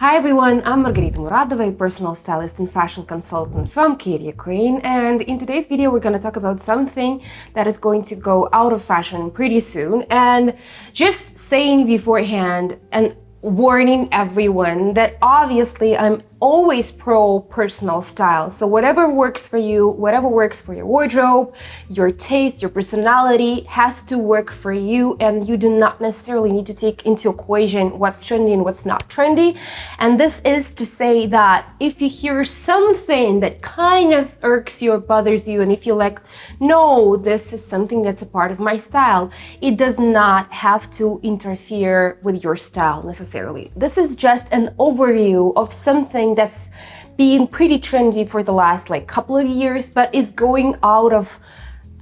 Hi everyone, I'm Margarita Muradova, a personal stylist and fashion consultant from Kyiv, Ukraine, and in today's video we're going to talk about something that is going to go out of fashion pretty soon. And just saying beforehand and warning everyone that obviously I'm always pro personal style. So whatever works for you, whatever works for your wardrobe, your taste, your personality has to work for you, and you do not necessarily need to take into equation what's trendy and what's not trendy. And this is to say that if you hear something that kind of irks you or bothers you, and if you're like, no, this is something that's a part of my style, it does not have to interfere with your style necessarily. This is just an overview of something that's been pretty trendy for the last couple of years, but is going out of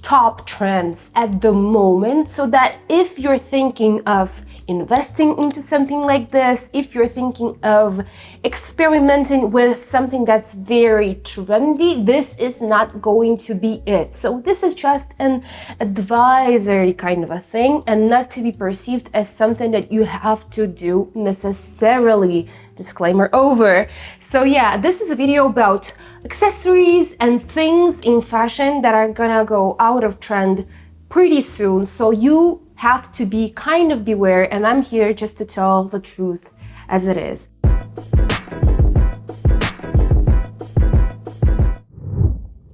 top trends at the moment, so that if you're thinking of investing into something like this, if you're thinking of experimenting with something that's very trendy, this is not going to be it. So this is just an advisory kind of a thing, and not to be perceived as something that you have to do necessarily. Disclaimer over. So yeah, this is a video about accessories and things in fashion that are gonna go out of trend pretty soon. So you have to be kind of beware, and I'm here just to tell the truth as it is.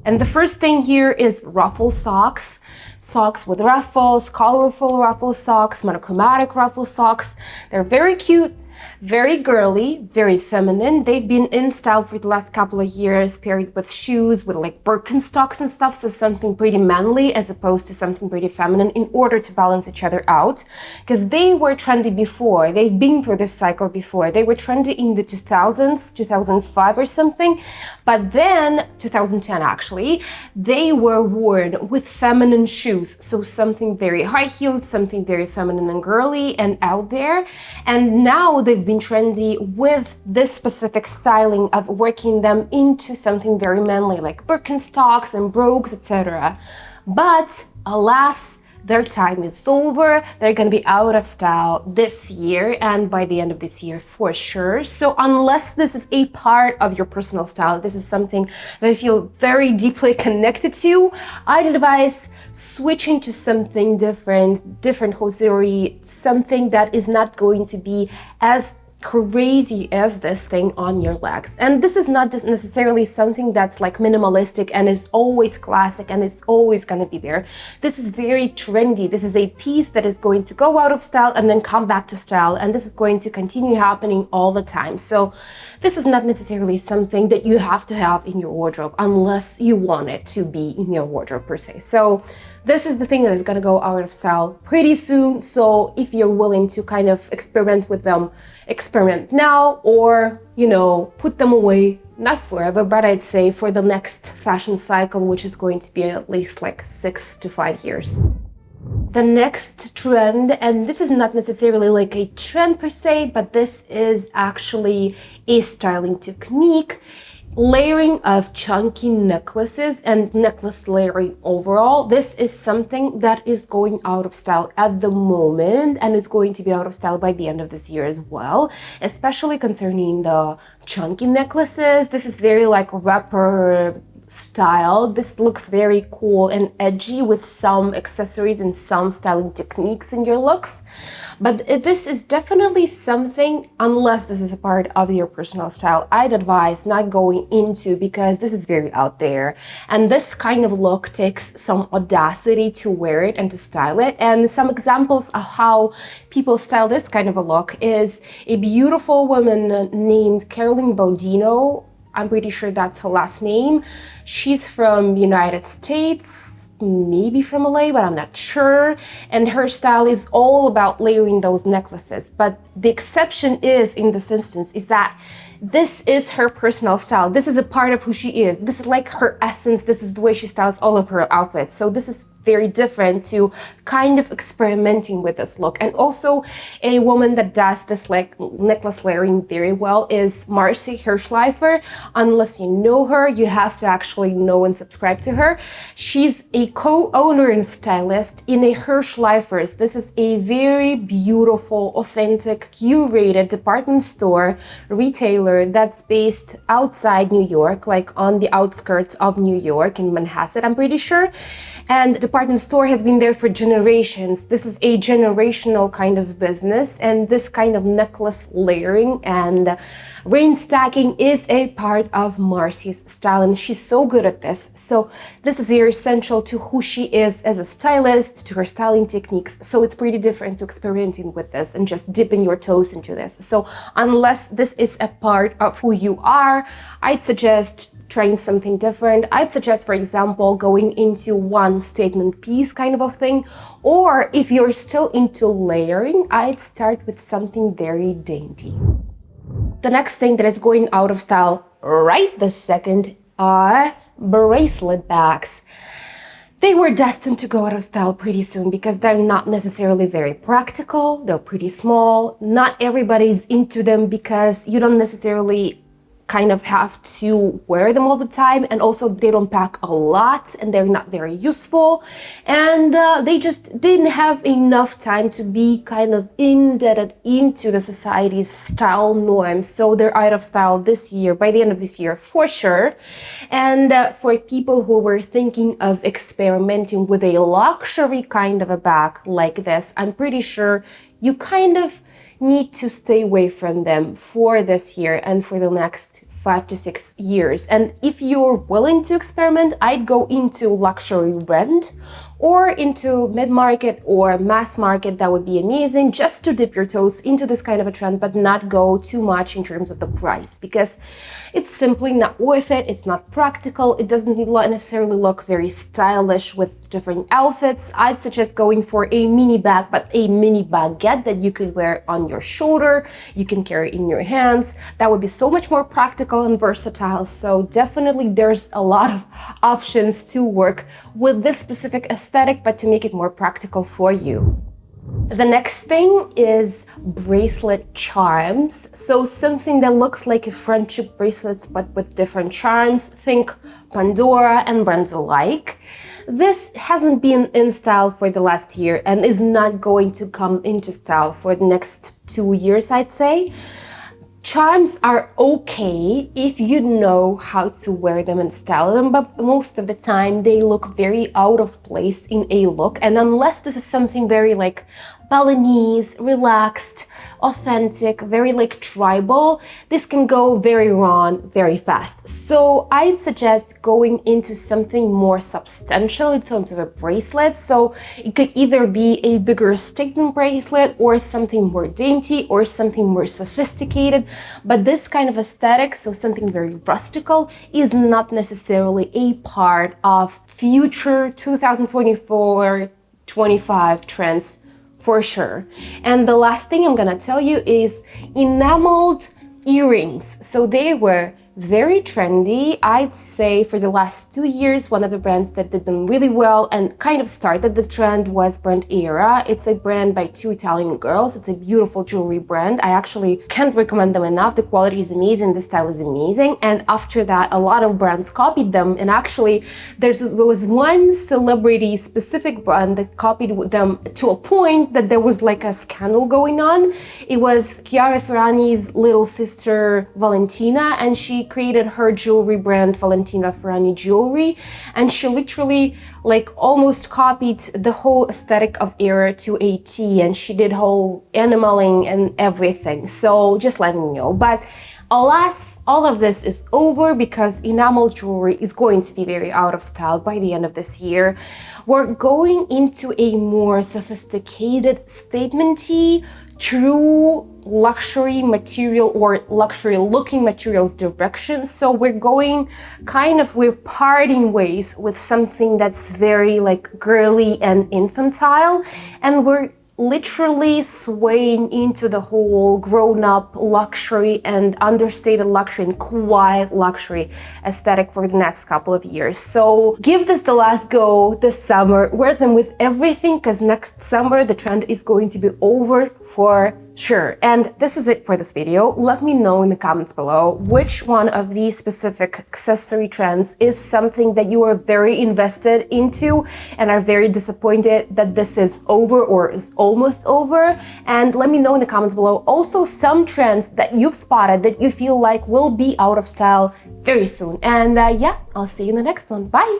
And the first thing here is ruffle socks. Socks with ruffles, colorful ruffle socks, monochromatic ruffle socks. They're very cute, very girly, very feminine. They've been in style for the last couple of years, paired with shoes, with Birkenstocks and stuff, so something pretty manly as opposed to something pretty feminine, in order to balance each other out. Because they were trendy before, they've been through this cycle before. They were trendy in the 2000s, 2005 or something, but then 2010 actually, they were worn with feminine shoes, so something very high-heeled, something very feminine and girly and out there. And now they've been trendy with this specific styling of working them into something very manly, like Birkenstocks and brogues, etc. But alas, their time is over. They're gonna be out of style this year, and by the end of this year for sure. So unless this is a part of your personal style, this is something that I feel very deeply connected to, I'd advise switching to something different hosiery, something that is not going to be as crazy as this thing on your legs. And this is not just necessarily something that's minimalistic and is always classic and it's always going to be there. This is very trendy. This is a piece that is going to go out of style and then come back to style, and this is going to continue happening all the time. So this is not necessarily something that you have to have in your wardrobe unless you want it to be in your wardrobe per se. So this is the thing that is going to go out of style pretty soon. So if you're willing to kind of experiment with them, experiment now, or put them away, not forever, but I'd say for the next fashion cycle, which is going to be at least 6 to 5 years. The next trend, and this is not necessarily a trend per se, but this is actually a styling technique, layering of chunky necklaces and necklace layering overall. This is something that is going out of style at the moment, and is going to be out of style by the end of this year as well, especially concerning the chunky necklaces. This is very rapper style. This looks very cool and edgy with some accessories and some styling techniques in your looks. But this is definitely something, unless this is a part of your personal style, I'd advise not going into, because this is very out there. And this kind of look takes some audacity to wear it and to style it. And some examples of how people style this kind of a look is a beautiful woman named Caroline Baudino. I'm pretty sure that's her last name. She's from United States, maybe from LA, but I'm not sure. And her style is all about layering those necklaces. But the exception is, in this instance, is that this is her personal style. This is a part of who she is. This is her essence. This is the way she styles all of her outfits. So this is very different to kind of experimenting with this look. And also a woman that does this like necklace layering very well is Marcy Hirschleifer. Unless you know her, you have to actually know and subscribe to her. She's a co-owner and stylist in a Hirschleifer's. This is a very beautiful, authentic, curated department store retailer that's based outside New York, like on the outskirts of New York in Manhasset, I'm pretty sure. And the department store has been there for generations. This is a generational kind of business, and this kind of necklace layering and ring stacking is a part of Marcy's style, and she's so good at this. So this is very essential to who she is as a stylist, to her styling techniques. So it's pretty different to experimenting with this and just dipping your toes into this. So unless this is a part of who you are, I'd suggest trying something different. I'd suggest, for example, going into one statement piece kind of a thing. Or if you're still into layering, I'd start with something very dainty. The next thing that is going out of style right this second are bracelet bags. They were destined to go out of style pretty soon because they're not necessarily very practical. They're pretty small. Not everybody's into them because you don't necessarily kind of have to wear them all the time, and also they don't pack a lot and they're not very useful, and they just didn't have enough time to be kind of indebted into the society's style norms. So they're out of style this year, by the end of this year for sure. And for people who were thinking of experimenting with a luxury kind of a bag like this, I'm pretty sure you kind of need to stay away from them for this year and for the next 5 to 6 years. And if you're willing to experiment, I'd go into luxury brand or into mid-market or mass market. That would be amazing, just to dip your toes into this kind of a trend, but not go too much in terms of the price, because it's simply not worth it. It's not practical. It doesn't necessarily look very stylish with different outfits. I'd suggest going for a mini bag, but a mini baguette that you could wear on your shoulder. You can carry in your hands. That would be so much more practical and versatile. So definitely there's a lot of options to work with this specific aesthetic, but to make it more practical for you. The next thing is bracelet charms. So something that looks like a friendship bracelets, but with different charms. Think Pandora and brands alike. This hasn't been in style for the last year and is not going to come into style for the next 2 years, I'd say. Charms are okay if you know how to wear them and style them, but most of the time they look very out of place in a look. And unless this is something very like Balinese, relaxed, authentic, very like tribal, this can go very wrong very fast. So I'd suggest going into something more substantial in terms of a bracelet. So it could either be a bigger statement bracelet or something more dainty or something more sophisticated. But this kind of aesthetic, so something very rustical, is not necessarily a part of future 2024-25 trends for sure. And the last thing I'm gonna tell you is enameled earrings. So they were very trendy, I'd say, for the last 2 years. One of the brands that did them really well and kind of started the trend was brand Era. It's a brand by 2 Italian girls. It's a beautiful jewelry brand. I actually can't recommend them enough. The quality is amazing, the style is amazing. And after that, a lot of brands copied them. And actually, there was one celebrity specific brand that copied them to a point that there was like a scandal going on. It was Chiara Ferragni's little sister, Valentina, and she created her jewelry brand, Valentina Ferragni Jewelry, and she literally like almost copied the whole aesthetic of Era to a T, and she did whole enameling and everything. So just letting you know. But alas, all of this is over because enamel jewelry is going to be very out of style by the end of this year. We're going into a more sophisticated, statement-y, true luxury material or luxury looking materials direction. So we're parting ways with something that's very like girly and infantile, and we're literally swaying into the whole grown-up luxury and understated luxury and quiet luxury aesthetic for the next couple of years. So give this the last go this summer. Wear them with everything, because next summer the trend is going to be over for sure. And this is it for this video. Let me know in the comments below which one of these specific accessory trends is something that you are very invested into and are very disappointed that this is over or is almost over. And let me know in the comments below also some trends that you've spotted that you feel like will be out of style very soon. And yeah, I'll see you in the next one. Bye!